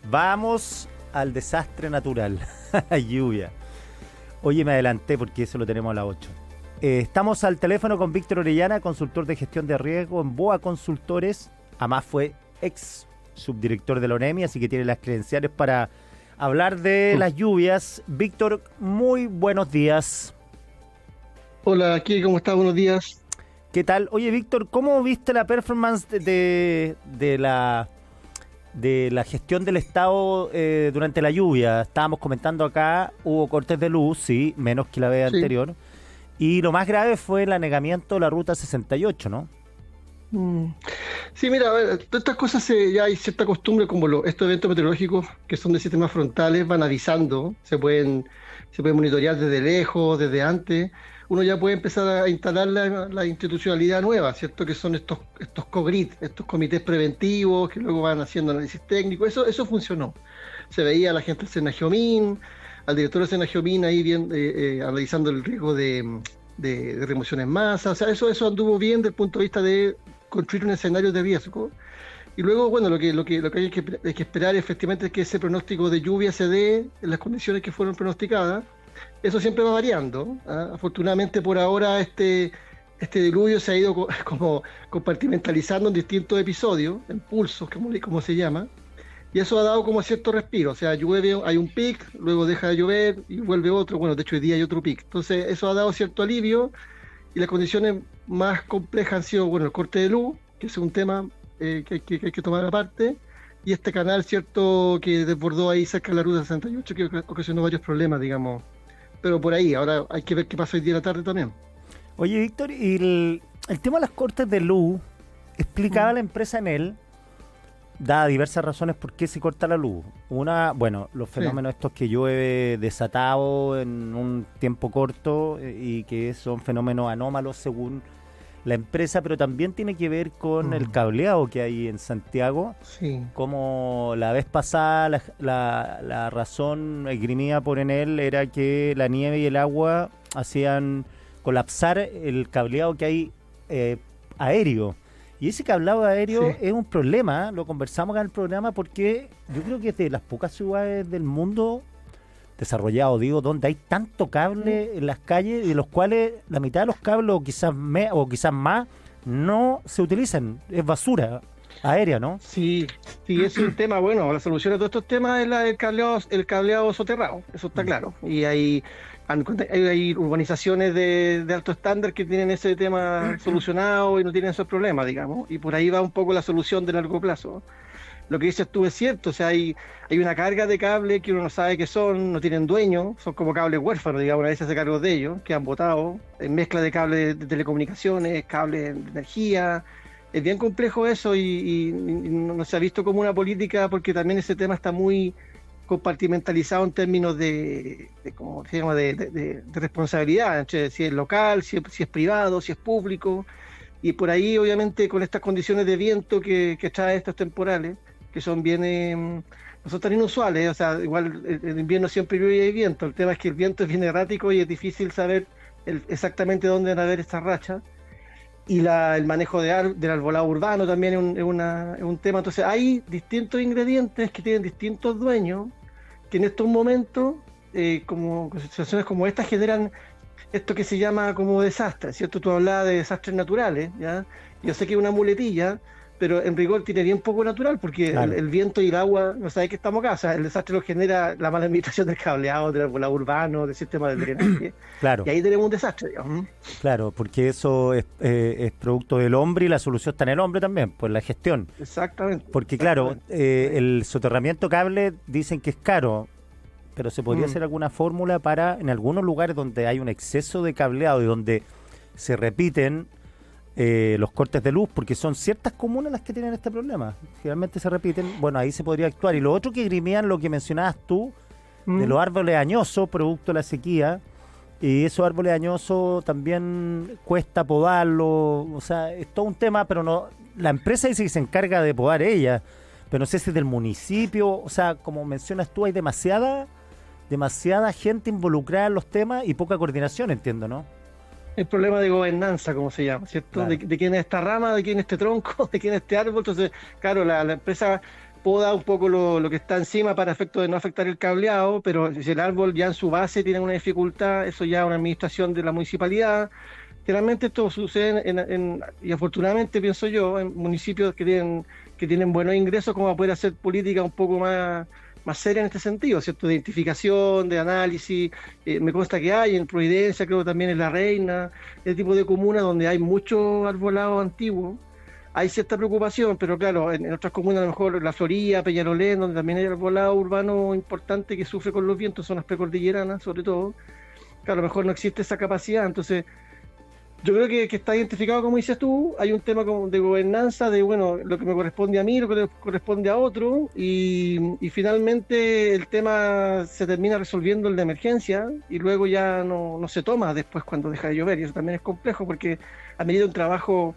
Vamos al desastre natural. Lluvia. Oye, me adelanté porque eso lo tenemos a las 8. Estamos al teléfono con Víctor Orellana, consultor de gestión de riesgo en BOA Consultores. Además fue ex subdirector de la ONEMI, así que tiene las credenciales para hablar de las lluvias. Víctor, muy buenos días. Hola, aquí, ¿cómo estás? Buenos días. ¿Qué tal? Oye, Víctor, ¿cómo viste la performance de la gestión del Estado durante la lluvia? Estábamos comentando acá, hubo cortes de luz, sí, menos que la vez anterior. Y lo más grave fue el anegamiento de la Ruta 68, ¿no? Sí, mira, a ver, todas estas cosas ya hay cierta costumbre, como estos eventos meteorológicos que son de sistemas frontales, van avisando, se puede monitorear desde lejos, desde antes. Uno ya puede empezar a instalar la institucionalidad nueva, ¿cierto? Que son estos COGRID, estos comités preventivos que luego van haciendo análisis técnico. Eso funcionó. Se veía a la gente del Senagiomín, al director del Senagiomín ahí bien, analizando el riesgo de remoción en masa. O sea, eso anduvo bien desde el punto de vista de construir un escenario de riesgo. Y luego, bueno, lo que hay que esperar efectivamente es que ese pronóstico de lluvia se dé en las condiciones que fueron pronosticadas. Eso siempre va variando. Afortunadamente por ahora este diluvio se ha ido como compartimentalizando en distintos episodios, en pulsos, como se llama, y eso ha dado como cierto respiro. O sea, llueve, hay un pic, luego deja de llover y vuelve otro. Bueno, de hecho hoy día hay otro pic. Entonces eso ha dado cierto alivio y las condiciones más complejas han sido, bueno, el corte de luz, que es un tema que hay que tomar aparte, y este canal, cierto, que desbordó ahí cerca de la Ruta 68, que ocasionó varios problemas, digamos. Pero por ahí, ahora hay que ver qué pasa hoy día en la tarde también. Oye, Víctor, y el tema de las cortes de luz, explicaba la empresa Enel, da diversas razones por qué se corta la luz. Una, bueno, los fenómenos estos que llueve desatado en un tiempo corto y que son fenómenos anómalos según la empresa, pero también tiene que ver con el cableado que hay en Santiago. Sí. Como la vez pasada la razón esgrimida por Enel era que la nieve y el agua hacían colapsar el cableado que hay aéreo. Y ese cableado aéreo es un problema, lo conversamos acá en el programa, porque yo creo que es de las pocas ciudades del mundo desarrollado, digo, donde hay tanto cable en las calles, y de los cuales la mitad de los cables, o quizás más, no se utilizan, es basura aérea, ¿no? Sí, es un tema. Bueno, la solución a todos estos temas es el cableado soterrado, eso está claro. Y hay urbanizaciones de alto estándar que tienen ese tema solucionado y no tienen esos problemas, digamos, y por ahí va un poco la solución de largo plazo. Lo que dices tú es cierto, o sea, hay una carga de cable que uno no sabe qué son, no tienen dueño, son como cables huérfanos, digamos, una vez se hace cargo de ellos, que han botado, en mezcla de cables de telecomunicaciones, cables de energía. Es bien complejo eso y no se ha visto como una política, porque también ese tema está muy compartimentalizado en términos ¿cómo se llama?, de responsabilidad, entre si es local, si es privado, si es público. Y por ahí, obviamente, con estas condiciones de viento que trae estos temporales, que son bien, no son tan inusuales, o sea, igual el invierno siempre llueve y hay viento. El tema es que el viento es bien errático y es difícil saber exactamente dónde van a haber estas rachas. Y el manejo del arbolado urbano también es un tema. Entonces hay distintos ingredientes que tienen distintos dueños, que en estos momentos, como situaciones como estas, generan esto que se llama como desastre, ¿cierto? Tú hablabas de desastres naturales, ¿ya? Yo sé que es una muletilla, pero en rigor tiene bien poco natural, porque Claro. el viento y el agua, no sabes que estamos acá. O sea, el desastre lo genera la mala administración del cableado, del arbolado urbano, del sistema de drenaje. Claro. Y ahí tenemos un desastre, digamos. Claro, porque eso es producto del hombre y la solución está en el hombre también, pues la gestión. Exactamente. Porque claro, el soterramiento cable dicen que es caro, pero se podría hacer alguna fórmula para, en algunos lugares donde hay un exceso de cableado y donde se repiten los cortes de luz, porque son ciertas comunas las que tienen este problema. Generalmente se repiten, bueno, ahí se podría actuar. Y lo otro que grimían, lo que mencionabas tú, de los árboles añosos, producto de la sequía, y esos árboles añosos también cuesta podarlos, o sea, es todo un tema, pero no, la empresa dice que se encarga de podar ella, pero no sé si es del municipio, o sea, como mencionas tú, hay demasiada gente involucrada en los temas y poca coordinación, entiendo, ¿no? El problema de gobernanza, como se llama, ¿cierto? Claro. De quién es esta rama, de quién es este tronco, de quién es este árbol. Entonces, claro, la empresa poda un poco lo que está encima para efecto de no afectar el cableado, pero si el árbol ya en su base tiene una dificultad, eso ya es una administración de la municipalidad. Generalmente esto sucede y afortunadamente pienso yo, en municipios que tienen buenos ingresos, como para poder hacer política un poco más seria en este sentido, ¿cierto? De identificación, de análisis. Me consta que hay en Providencia, creo que también en La Reina, ese tipo de comunas donde hay mucho arbolado antiguo. Hay cierta preocupación, pero claro, en otras comunas, a lo mejor La Florida, Peñalolén, donde también hay arbolado urbano importante que sufre con los vientos, zonas precordilleranas sobre todo, claro, a lo mejor no existe esa capacidad. Entonces, yo creo que está identificado, como dices tú, hay un tema como de gobernanza, de bueno, lo que me corresponde a mí, lo que le corresponde a otro, y finalmente el tema se termina resolviendo el de emergencia y luego ya no se toma después cuando deja de llover, y eso también es complejo porque ha venido un trabajo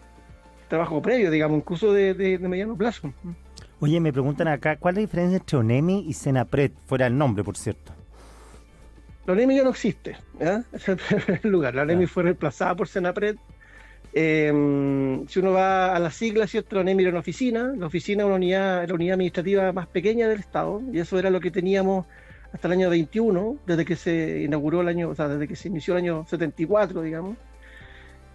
previo, digamos, incluso de mediano plazo. Oye, me preguntan acá, ¿cuál es la diferencia entre ONEMI y Senapred? Fuera el nombre, por cierto. La ONEMI ya no existe, ¿ya? Es el primer lugar. La ONEMI fue reemplazada por Senapred. Si uno va a las siglas, ¿cierto? La ONEMI era una oficina. La oficina es la unidad administrativa más pequeña del Estado, y eso era lo que teníamos hasta el año 21, desde que se inauguró desde que se inició el año 74, digamos.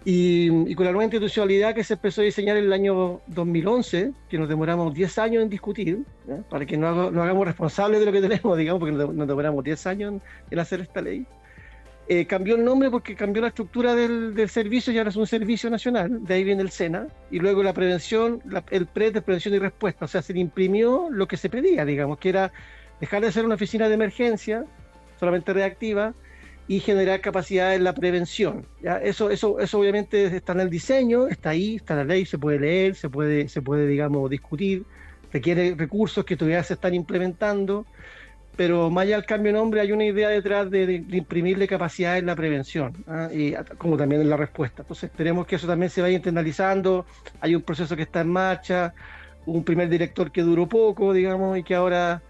Y con la nueva institucionalidad que se empezó a diseñar en el año 2011, que nos demoramos 10 años en discutir, ¿ya? Para que no hagamos responsables de lo que tenemos, digamos, porque nos demoramos 10 años en hacer esta ley. Cambió el nombre porque cambió la estructura del servicio y ahora es un servicio nacional, de ahí viene el SENA, y luego la prevención, el PRED de prevención y respuesta, o sea, se le imprimió lo que se pedía, digamos, que era dejar de ser una oficina de emergencia, solamente reactiva, y generar capacidad en la prevención. ¿Ya? Eso obviamente está en el diseño, está ahí, está en la ley, se puede leer, se puede, digamos, discutir, requiere recursos que todavía se están implementando, pero más allá del cambio de nombre hay una idea detrás de imprimirle capacidad en la prevención, ¿ah? Y como también en la respuesta. Entonces esperemos que eso también se vaya internalizando, hay un proceso que está en marcha, un primer director que duró poco, digamos, y que ahora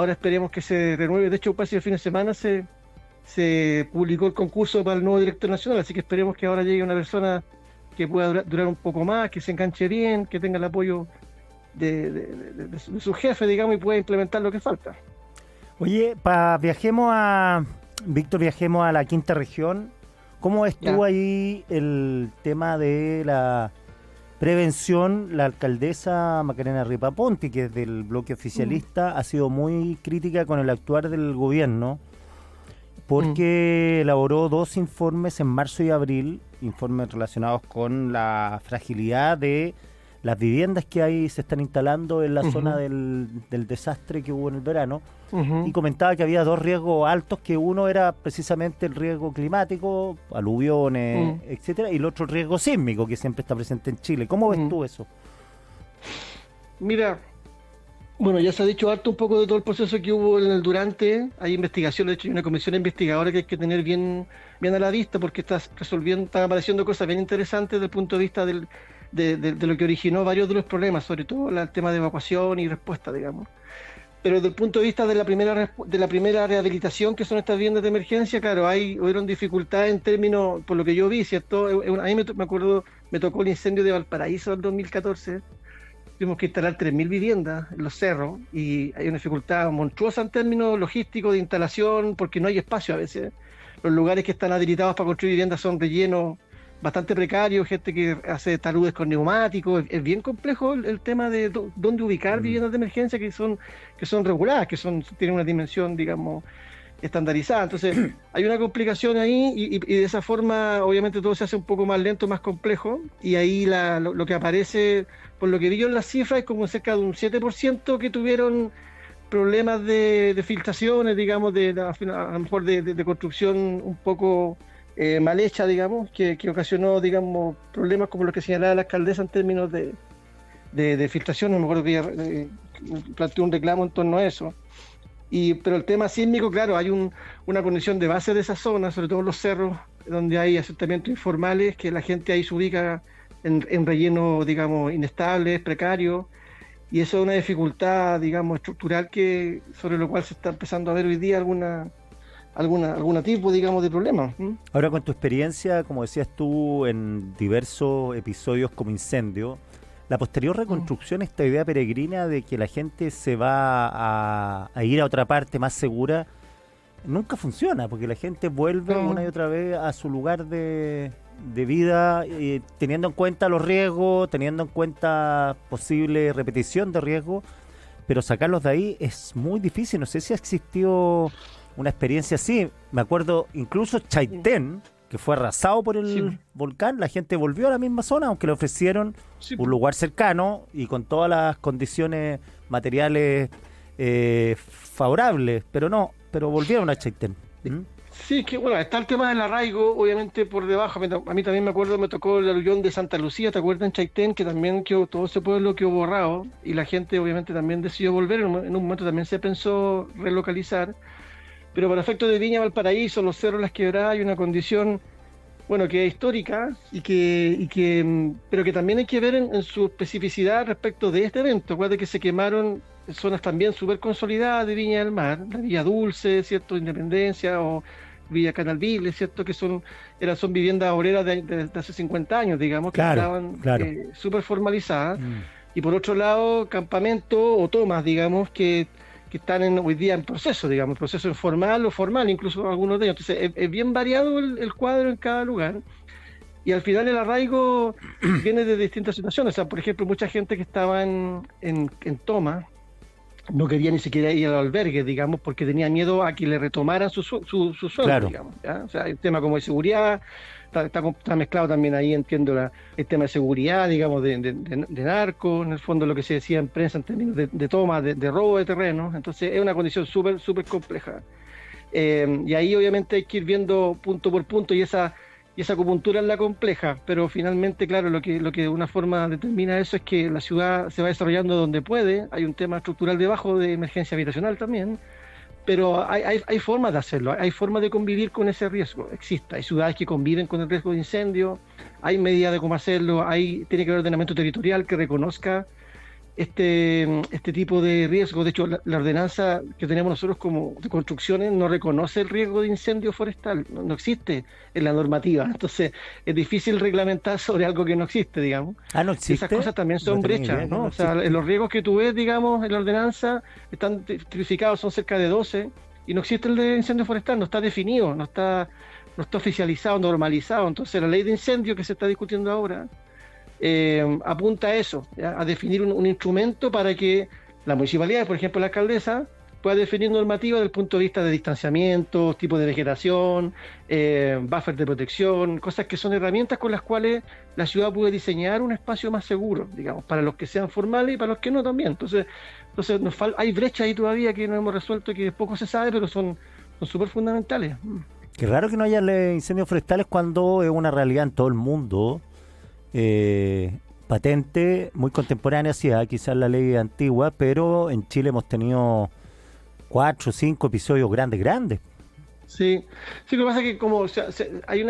esperemos que se renueve. De hecho, casi el fin de semana se publicó el concurso para el nuevo director nacional, así que esperemos que ahora llegue una persona que pueda durar un poco más, que se enganche bien, que tenga el apoyo de su jefe, digamos, y pueda implementar lo que falta. Oye, Víctor, viajemos a la quinta región. ¿Cómo estuvo ahí el tema de la prevención? La alcaldesa Macarena Ripaponti, que es del bloque oficialista, ha sido muy crítica con el actuar del gobierno, porque elaboró 2 informes en marzo y abril, informes relacionados con la fragilidad de las viviendas que se están instalando en la zona del desastre que hubo en el verano, y comentaba que había 2 riesgos altos, que uno era precisamente el riesgo climático, aluviones, etcétera, y el otro el riesgo sísmico, que siempre está presente en Chile. ¿Cómo ves tú eso? Mira, bueno, ya se ha dicho harto un poco de todo el proceso que hubo en el durante. Hay investigación, de hecho hay una comisión investigadora que hay que tener bien a la vista, porque están apareciendo cosas bien interesantes desde el punto de vista de lo que originó varios de los problemas, sobre todo el tema de evacuación y respuesta, digamos. Pero desde el punto de vista de la primera rehabilitación, que son estas viviendas de emergencia, claro, hubieron dificultades en términos, por lo que yo vi, ¿cierto? A mí me acuerdo, me tocó el incendio de Valparaíso en 2014. Tuvimos que instalar 3.000 viviendas en los cerros y hay una dificultad monstruosa en términos logísticos de instalación, porque no hay espacio a veces. Los lugares que están habilitados para construir viviendas son rellenos bastante precarios, gente que hace taludes con neumáticos. Es bien complejo el tema de dónde ubicar viviendas de emergencia que son reguladas, tienen una dimensión, digamos, estandarizada. Entonces hay una complicación ahí y de esa forma obviamente todo se hace un poco más lento, más complejo, y ahí lo que aparece, por lo que vi yo en las cifras, es como cerca de un 7% que tuvieron problemas de filtraciones, digamos, a lo mejor de construcción un poco mal hecha, digamos, que ocasionó, digamos, problemas como los que señalaba la alcaldesa en términos de filtración. No me acuerdo que ella planteó un reclamo en torno a eso. Pero el tema sísmico, claro, hay una condición de base de esa zona, sobre todo en los cerros, donde hay asentamientos informales, que la gente ahí se ubica en rellenos, digamos, inestables, precarios, y eso es una dificultad, digamos, estructural sobre lo cual se está empezando a ver hoy día algún tipo, digamos, de problema. Ahora, con tu experiencia, como decías tú, en diversos episodios como incendio, la posterior reconstrucción, esta idea peregrina de que la gente se va a ir a otra parte más segura, nunca funciona, porque la gente vuelve una y otra vez a su lugar de vida, teniendo en cuenta los riesgos, teniendo en cuenta posible repetición de riesgos, pero sacarlos de ahí es muy difícil. No sé si ha existido una experiencia así. Me acuerdo incluso Chaitén, que fue arrasado por el volcán, la gente volvió a la misma zona, aunque le ofrecieron un lugar cercano y con todas las condiciones materiales favorables, pero volvieron a Chaitén. Sí, que bueno, está el tema del arraigo, obviamente por debajo. A mí también me acuerdo, me tocó el aluvión de Santa Lucía, ¿te acuerdas? En Chaitén, que también todo ese pueblo quedó borrado y la gente obviamente también decidió volver. En un momento también se pensó relocalizar, pero para efectos de Viña, Valparaíso, los cerros, las quebradas, hay una condición, bueno, que es histórica pero que también hay que ver en su especificidad respecto de este evento. Acuérdate que se quemaron zonas también súper consolidadas de Viña del Mar, la Villa Dulce, ¿cierto? Independencia o Villa Canalville, ¿cierto? Que son viviendas obreras de hace 50 años, digamos, que estaban súper formalizadas. Y por otro lado, campamentos o tomas, digamos, que están hoy día en proceso, digamos, proceso informal o formal, incluso algunos de ellos. Entonces, es bien variado el cuadro en cada lugar. Y al final el arraigo viene de distintas situaciones. O sea, por ejemplo, mucha gente que estaba en toma no quería ni siquiera ir al albergue, digamos, porque tenía miedo a que le retomaran su sueldo, digamos, ¿ya? O sea, el tema como de seguridad, está mezclado también ahí, entiendo, el tema de seguridad, digamos, de narco, en el fondo lo que se decía en prensa en términos de toma, de robo de terrenos. Entonces es una condición súper, súper compleja. Y ahí obviamente hay que ir viendo punto por punto, y esa acupuntura es la compleja, pero finalmente, claro, lo que de una forma determina eso es que la ciudad se va desarrollando donde puede. Hay un tema estructural debajo de emergencia habitacional también, pero hay formas de hacerlo, hay formas de convivir con ese riesgo, existe. Hay ciudades que conviven con el riesgo de incendio, hay medidas de cómo hacerlo, tiene que haber ordenamiento territorial que reconozca este tipo de riesgo. De hecho, la ordenanza que tenemos nosotros como de construcciones no reconoce el riesgo de incendio forestal, no existe en la normativa. Entonces es difícil reglamentar sobre algo que no existe, digamos. ¿No existe? Esas cosas también son brechas, ¿no? O sea, los riesgos que tú ves, digamos, en la ordenanza están tipificados, son cerca de 12, y no existe el de incendio forestal, no está definido, no está oficializado, normalizado. Entonces la ley de incendio que se está discutiendo ahora apunta a eso, ¿ya? A definir un instrumento para que la municipalidad, por ejemplo la alcaldesa, pueda definir normativa desde el punto de vista de distanciamiento, tipo de vegetación, buffer de protección, cosas que son herramientas con las cuales la ciudad puede diseñar un espacio más seguro, digamos, para los que sean formales y para los que no también. Entonces hay brechas ahí todavía que no hemos resuelto, que poco se sabe, pero son súper fundamentales. Qué raro que no haya incendios forestales cuando es una realidad en todo el mundo. Patente, muy contemporánea, sí, quizás la ley antigua, pero en Chile hemos tenido 4 o 5 episodios grandes. Sí, lo que pasa es que hay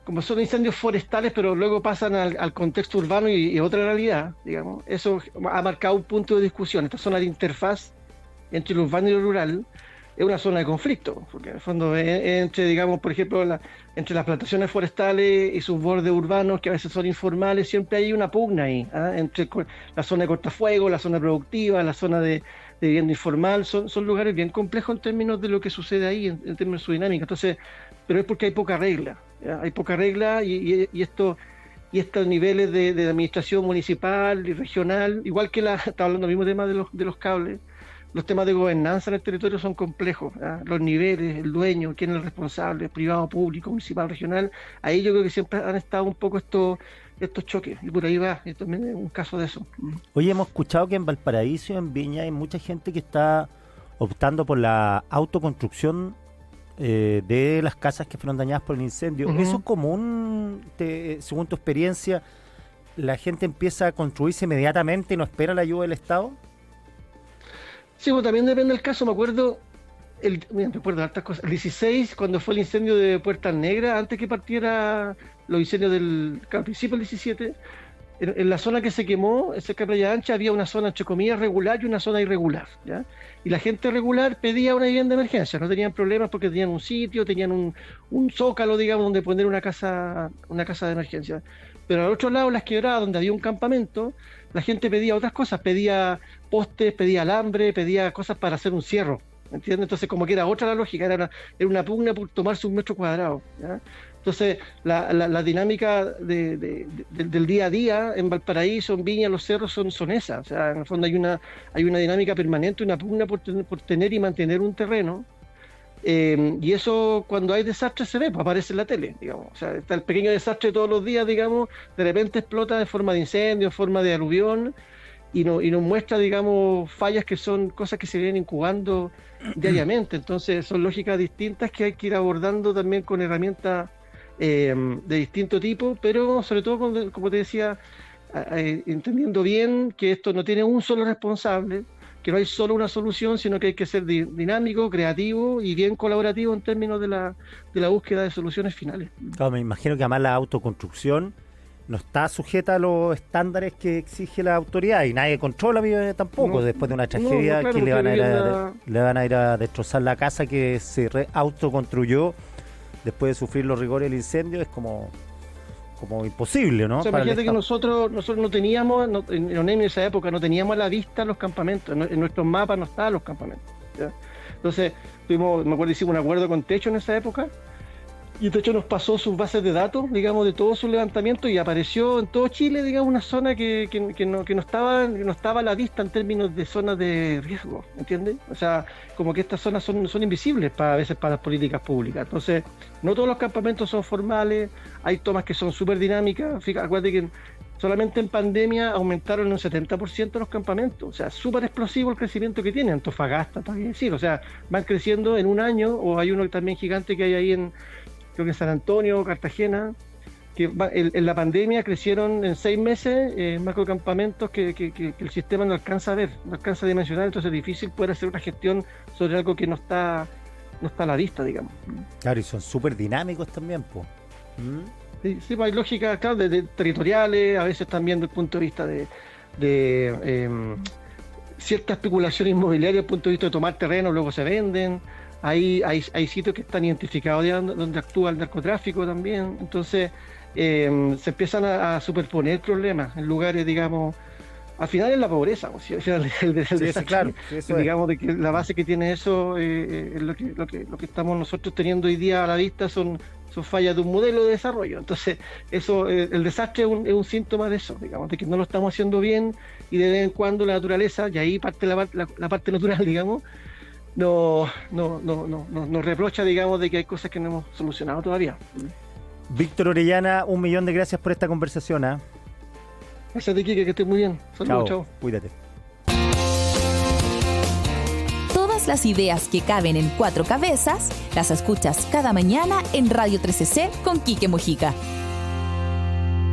como son incendios forestales, pero luego pasan al contexto urbano y otra realidad, digamos. Eso ha marcado un punto de discusión. Esta zona de interfaz entre lo urbano y lo rural es una zona de conflicto, porque en el fondo entre, digamos, por ejemplo, entre las plantaciones forestales y sus bordes urbanos, que a veces son informales, siempre hay una pugna ahí, entre la zona de cortafuego, la zona productiva, la zona de vivienda informal. Son lugares bien complejos en términos de lo que sucede ahí, en términos de su dinámica. Entonces, pero es porque hay poca regla, ¿ya? Hay poca regla y estos niveles de administración municipal y regional, igual que está hablando del mismo tema de los cables. Los temas de gobernanza en el territorio son complejos, ¿ya? Los niveles, el dueño, quién es el responsable, privado, público, municipal, regional. Ahí yo creo que siempre han estado un poco estos choques, y por ahí va, y también es un caso de eso. Oye, hemos escuchado que en Valparaíso y en Viña hay mucha gente que está optando por la autoconstrucción de las casas que fueron dañadas por el incendio. ¿Eso es común, según tu experiencia? ¿La gente empieza a construirse inmediatamente y no espera la ayuda del Estado? Sí, bueno, también depende del caso. Me acuerdo de hartas cosas. El 16, cuando fue el incendio de Puertas Negras, antes que partiera los incendios al principio del 17, en la zona que se quemó, cerca de Playa Ancha, había una zona, entre comillas, regular y una zona irregular, ¿ya? Y la gente regular pedía una vivienda de emergencia, no tenían problemas porque tenían un sitio, tenían un zócalo, digamos, donde poner una casa de emergencia. Pero al otro lado, las quebradas, donde había un campamento, la gente pedía otras cosas, pedía postes, pedía alambre, pedía cosas para hacer un cierro, ¿entiendes? Entonces, como que era otra la lógica, era una pugna por tomarse un metro cuadrado, ¿ya? Entonces, la dinámica del día a día en Valparaíso, en Viña, los cerros son esas. O sea, en el fondo hay una dinámica permanente, una pugna por tener y mantener un terreno. Y eso, cuando hay desastres, se ve, pues aparece en la tele, digamos. O sea, está el pequeño desastre todos los días, digamos, de repente explota de forma de incendio, en forma de aluvión, y nos muestra, digamos, fallas que son cosas que se vienen incubando diariamente. Entonces, son lógicas distintas que hay que ir abordando también con herramientas de distinto tipo, pero sobre todo, como te decía, entendiendo bien que esto no tiene un solo responsable, que no hay solo una solución, sino que hay que ser dinámico, creativo y bien colaborativo en términos de la búsqueda de soluciones finales. Claro, me imagino que además la autoconstrucción no está sujeta a los estándares que exige la autoridad y nadie controla tampoco. No, después de una tragedia, claro, que le van a ir a destrozar la casa que se autoconstruyó después de sufrir los rigores del incendio. Es como imposible, ¿no? O sea, imagínate que nosotros no teníamos, en ONEMI en esa época no teníamos a la vista los campamentos, en nuestros mapas no estaban los campamentos, ¿ya? Entonces, me acuerdo, hicimos un acuerdo con Techo en esa época, y Techo nos pasó sus bases de datos, digamos, de todos sus levantamientos, y apareció en todo Chile, digamos, una zona que no estaba a la vista en términos de zonas de riesgo, ¿entiendes? O sea, como que estas zonas son invisibles a veces para las políticas públicas. Entonces, no todos los campamentos son formales, hay tomas que son súper dinámicas. Fíjate, acuérdate que solamente en pandemia aumentaron un 70% los campamentos, o sea, súper explosivo el crecimiento que tiene. Antofagasta, para decir, o sea, van creciendo en un año, o hay uno también gigante que hay ahí creo que en San Antonio, Cartagena, que en la pandemia crecieron en 6 meses macrocampamentos que el sistema no alcanza a ver, no alcanza a dimensionar, entonces es difícil poder hacer una gestión sobre algo que no está a la vista, digamos. Claro, y son súper dinámicos también, pues. Sí, pues hay lógicas, claro, de territoriales, a veces también desde el punto de vista de cierta especulación inmobiliaria, desde el punto de vista de tomar terreno, luego se venden. Hay sitios que están identificados donde actúa el narcotráfico también. Entonces se empiezan a superponer problemas en lugares, digamos, al final es la pobreza, o sea, el desastre, claro, digamos, de que la base que tiene eso es lo que estamos nosotros teniendo hoy día a la vista son fallas de un modelo de desarrollo. Entonces eso, el desastre es un síntoma de eso, digamos, de que no lo estamos haciendo bien, y de vez en cuando la naturaleza, y ahí parte la parte natural, digamos, nos reprocha, digamos, de que hay cosas que no hemos solucionado todavía. Víctor Orellana, 1.000.000 de gracias por esta conversación, ¿eh? Gracias a ti, Kike, que estés muy bien. Saludos, chao. Cuídate. Todas las ideas que caben en 4 cabezas las escuchas cada mañana en Radio 13C con Kike Mojica.